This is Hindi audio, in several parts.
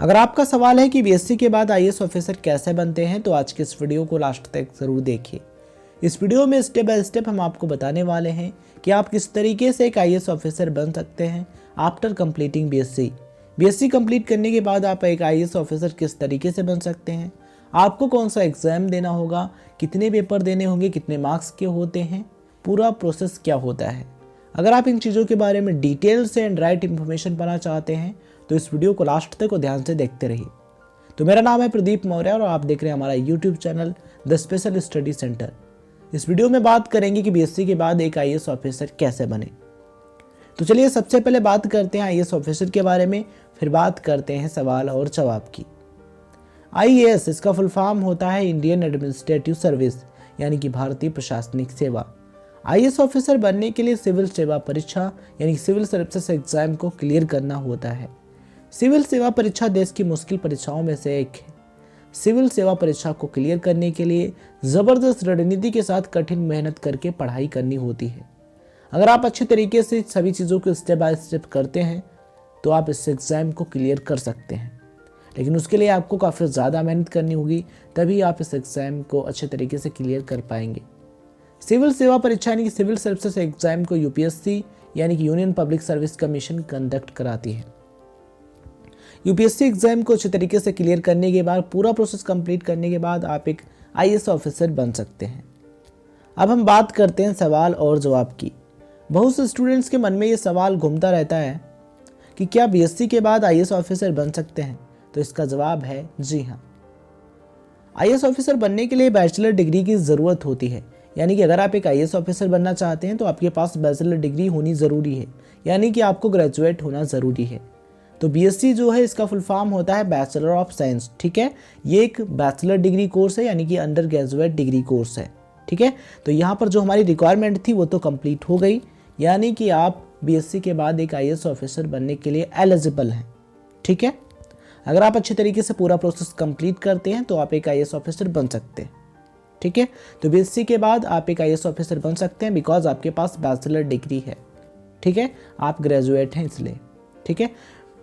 अगर आपका सवाल है कि बीएससी के बाद आईएएस ऑफिसर कैसे बनते हैं तो आज के इस वीडियो को लास्ट तक ज़रूर देखिए। इस वीडियो में स्टेप बाय स्टेप हम आपको बताने वाले हैं कि आप किस तरीके से एक आईएएस ऑफिसर बन सकते हैं after completing BSc. BSc complete करने के बाद आप एक आईएएस ऑफिसर किस तरीके से बन सकते हैं, आपको कौन सा एग्ज़ाम देना होगा, कितने पेपर देने होंगे, कितने मार्क्स के होते हैं, पूरा प्रोसेस क्या होता है। अगर आप इन चीज़ों के बारे में डिटेल से एंड राइट इन्फॉर्मेशन पाना चाहते हैं तो इस वीडियो को लास्ट तक ध्यान से देखते रहिए। तो मेरा नाम है प्रदीप मौर्य और आप देख रहे हैं हमारा YouTube channel the special study centre. इस वीडियो में बात करेंगे कि बीएससी के बाद एक आईएएस ऑफिसर कैसे बने। तो चलिए सबसे पहले बात करते हैं आईएएस ऑफिसर के बारे में, फिर बात करते हैं सवाल और जवाब की। आईएएस इसका फुल फॉर्म होता है इंडियन एडमिनिस्ट्रेटिव सर्विस, यानी कि भारतीय प्रशासनिक सेवा। आईएएस ऑफिसर बनने के लिए सिविल सेवा परीक्षा यानी सिविल सर्विसेज एग्जाम को क्लियर करना होता है। सिविल सेवा परीक्षा देश की मुश्किल परीक्षाओं में से एक है। सिविल सेवा परीक्षा को क्लियर करने के लिए ज़बरदस्त रणनीति के साथ कठिन मेहनत करके पढ़ाई करनी होती है। अगर आप अच्छे तरीके से सभी चीज़ों को स्टेप बाय स्टेप करते हैं तो आप इस एग्ज़ाम को क्लियर कर सकते हैं, लेकिन उसके लिए आपको काफ़ी ज़्यादा मेहनत करनी होगी, तभी आप इस एग्ज़ाम को अच्छे तरीके से क्लियर कर पाएंगे। सिविल सेवा परीक्षा यानी कि सिविल सर्विसेज एग्ज़ाम को यूपीएससी यानी कि union public service commission conduct कराती है। यूपीएससी एग्जाम को अच्छे तरीके से क्लियर करने के बाद, पूरा प्रोसेस कंप्लीट करने के बाद आप एक आईएएस ऑफिसर बन सकते हैं। अब हम बात करते हैं सवाल और जवाब की। बहुत से स्टूडेंट्स के मन में ये सवाल घूमता रहता है कि क्या बीएससी के बाद आईएएस ऑफिसर बन सकते हैं, तो इसका जवाब है जी हाँ। आईएएस ऑफिसर बनने के लिए बैचलर डिग्री की ज़रूरत होती है, यानी कि अगर आप एक आईएएस ऑफिसर बनना चाहते हैं तो आपके पास बैचलर डिग्री होनी ज़रूरी है, यानी कि आपको ग्रेजुएट होना ज़रूरी है। तो बीएससी जो है इसका फुल फॉर्म होता है बैचलर ऑफ साइंस, ठीक है। ये एक बैचलर डिग्री कोर्स है, यानी कि अंडर ग्रेजुएट डिग्री कोर्स है, ठीक है। तो यहाँ पर जो हमारी रिक्वायरमेंट थी वो तो कंप्लीट हो गई, यानी कि आप बीएससी के बाद एक आईएएस ऑफिसर बनने के लिए एलिजिबल हैं, ठीक है। अगर आप अच्छे तरीके से पूरा प्रोसेस कंप्लीट करते हैं तो आप एक आईएएस ऑफिसर बन सकते हैं, ठीक है। तो बीएससी के बाद आप एक आईएएस ऑफिसर बन सकते हैं बिकॉज आपके पास बैचलर डिग्री है, ठीक है, आप ग्रेजुएट हैं इसलिए, ठीक है।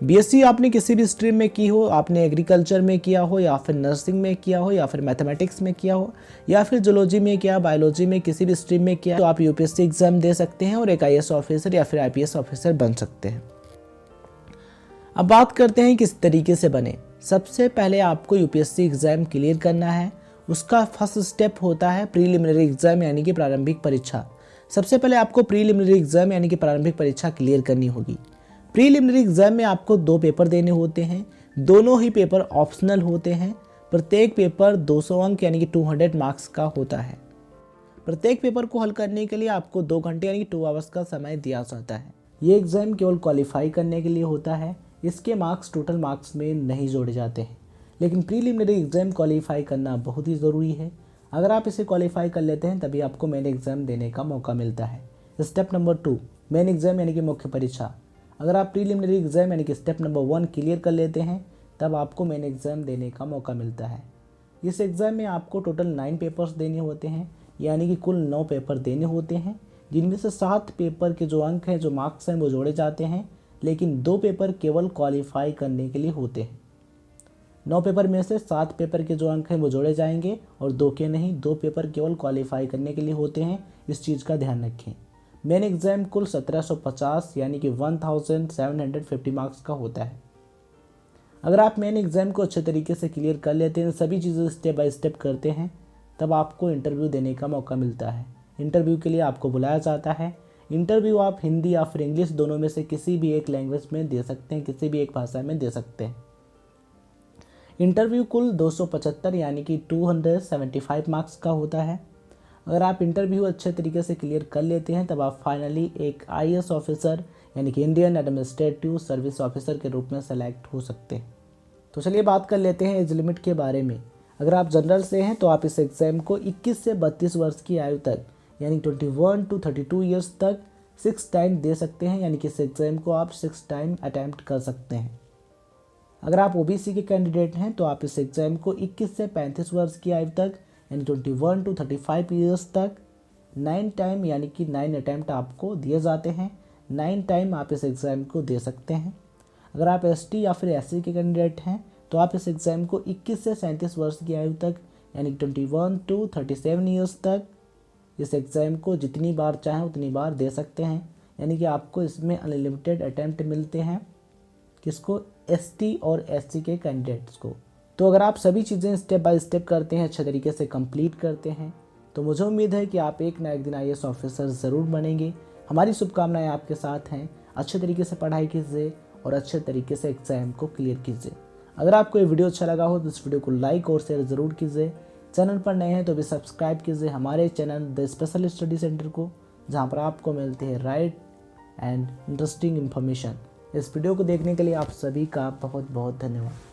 बीएससी आपने किसी भी स्ट्रीम में की हो, आपने एग्रीकल्चर में किया हो या फिर नर्सिंग में किया हो या फिर मैथमेटिक्स में किया हो या फिर जूलॉजी में किया, बायोलॉजी में, किसी भी स्ट्रीम में किया, तो आप यूपीएससी एग्जाम दे सकते हैं और एक आईएएस ऑफिसर या फिर आईपीएस ऑफिसर बन सकते हैं। अब बात करते हैं किस तरीके से बने। सबसे पहले आपको यूपीएससी एग्जाम क्लियर करना है। उसका फर्स्ट स्टेप होता है प्रीलिमिनरी एग्जाम यानी कि प्रारंभिक परीक्षा। सबसे पहले आपको प्रीलिमिनरी एग्जाम यानी कि प्रारंभिक परीक्षा क्लियर करनी होगी। प्रीलिमिनरी एग्जाम में आपको 2 पेपर देने होते हैं, दोनों ही पेपर ऑप्शनल होते हैं। प्रत्येक पेपर 200 अंक यानी कि 200 मार्क्स का होता है। प्रत्येक पेपर को हल करने के लिए आपको 2 घंटे यानी कि 2 आवर्स का समय दिया जाता है। ये एग्ज़ाम केवल क्वालिफाई करने के लिए होता है, इसके मार्क्स टोटल मार्क्स में नहीं जोड़े जाते हैं। लेकिन प्रीलिमिनरी एग्ज़ाम क्वालिफाई करना बहुत ही ज़रूरी है। अगर आप इसे क्वालिफाई कर लेते हैं तभी आपको मेन एग्ज़ाम देने का मौका मिलता है। स्टेप नंबर 2 मेन एग्ज़ाम यानी कि मुख्य परीक्षा। अगर आप प्रीलिमिनरी एग्ज़ाम यानी कि स्टेप नंबर 1 क्लियर कर लेते हैं तब आपको मेन एग्ज़ाम देने का मौका मिलता है। इस एग्ज़ाम में आपको टोटल 9 पेपर्स देने होते हैं, यानी कि कुल 9 पेपर देने होते हैं, जिनमें से 7 पेपर के जो अंक हैं, जो मार्क्स हैं, वो जोड़े जाते हैं, लेकिन 2 पेपर केवल क्वालिफाई करने के लिए होते हैं। 9 पेपर में से 7 पेपर के जो अंक हैं वो जोड़े जाएंगे और 2 के नहीं, 2 पेपर केवल क्वालिफाई करने के लिए होते हैं। इस चीज़ का ध्यान रखें। मेन एग्ज़ाम कुल 1750 यानी कि 1750 मार्क्स का होता है। अगर आप मेन एग्ज़ाम को अच्छे तरीके से क्लियर कर लेते हैं, सभी चीज़ें स्टेप बाय स्टेप करते हैं, तब आपको इंटरव्यू देने का मौका मिलता है। इंटरव्यू के लिए आपको बुलाया जाता है। इंटरव्यू आप हिंदी या फिर इंग्लिश दोनों में से किसी भी एक लैंग्वेज में दे सकते हैं, किसी भी एक भाषा में दे सकते हैं। इंटरव्यू कुल 275 यानी कि 275 मार्क्स का होता है। अगर आप इंटरव्यू अच्छे तरीके से क्लियर कर लेते हैं तब आप फाइनली एक आईएएस ऑफिसर यानी कि इंडियन एडमिनिस्ट्रेटिव सर्विस ऑफिसर के रूप में सेलेक्ट हो सकते हैं। तो चलिए बात कर लेते हैं एज लिमिट के बारे में। अगर आप जनरल से हैं तो आप इस एग्ज़ाम को 21 से 32 वर्ष की आयु तक यानी 21 to 32 ईयर्स तक 6 टाइम दे सकते हैं, यानी कि इस एग्ज़ाम को आप 6 टाइम अटैम्प्ट कर सकते हैं। अगर आप ओबीसी के कैंडिडेट हैं तो आप इस एग्ज़ाम को 21 से 35 वर्ष की आयु तक यानी 21 to 35 ईयर्स तक 9 टाइम यानी कि 9 अटैम्प्ट आपको दिए जाते हैं। 9 टाइम आप इस एग्ज़ाम को दे सकते हैं। अगर आप एसटी या फिर एससी के कैंडिडेट हैं तो आप इस एग्ज़ाम को 21 से 37 वर्ष की आयु तक यानी 21 टू 37 ईयर्स तक इस एग्ज़ाम को जितनी बार चाहें उतनी बार दे सकते हैं। यानी कि आपको इसमें अनलिमिटेड अटैम्प्ट मिलते हैं, किसको, एसटी और एससी के कैंडिडेट्स को। तो अगर आप सभी चीज़ें स्टेप बाय स्टेप करते हैं, अच्छे तरीके से कंप्लीट करते हैं, तो मुझे उम्मीद है कि आप एक ना एक दिन आईएएस ऑफिसर ज़रूर बनेंगे। हमारी शुभकामनाएं आपके साथ हैं। अच्छे तरीके से पढ़ाई कीजिए और अच्छे तरीके से एग्ज़ाम को क्लियर कीजिए। अगर आपको ये वीडियो अच्छा लगा हो तो इस वीडियो को लाइक और शेयर ज़रूर कीजिए। चैनल पर नए हैं तो भी सब्सक्राइब कीजिए हमारे channel the special study centre को, जहाँ पर आपको मिलते हैं राइट एंड इंटरेस्टिंग इन्फॉर्मेशन। इस वीडियो को देखने के लिए आप सभी का बहुत बहुत धन्यवाद।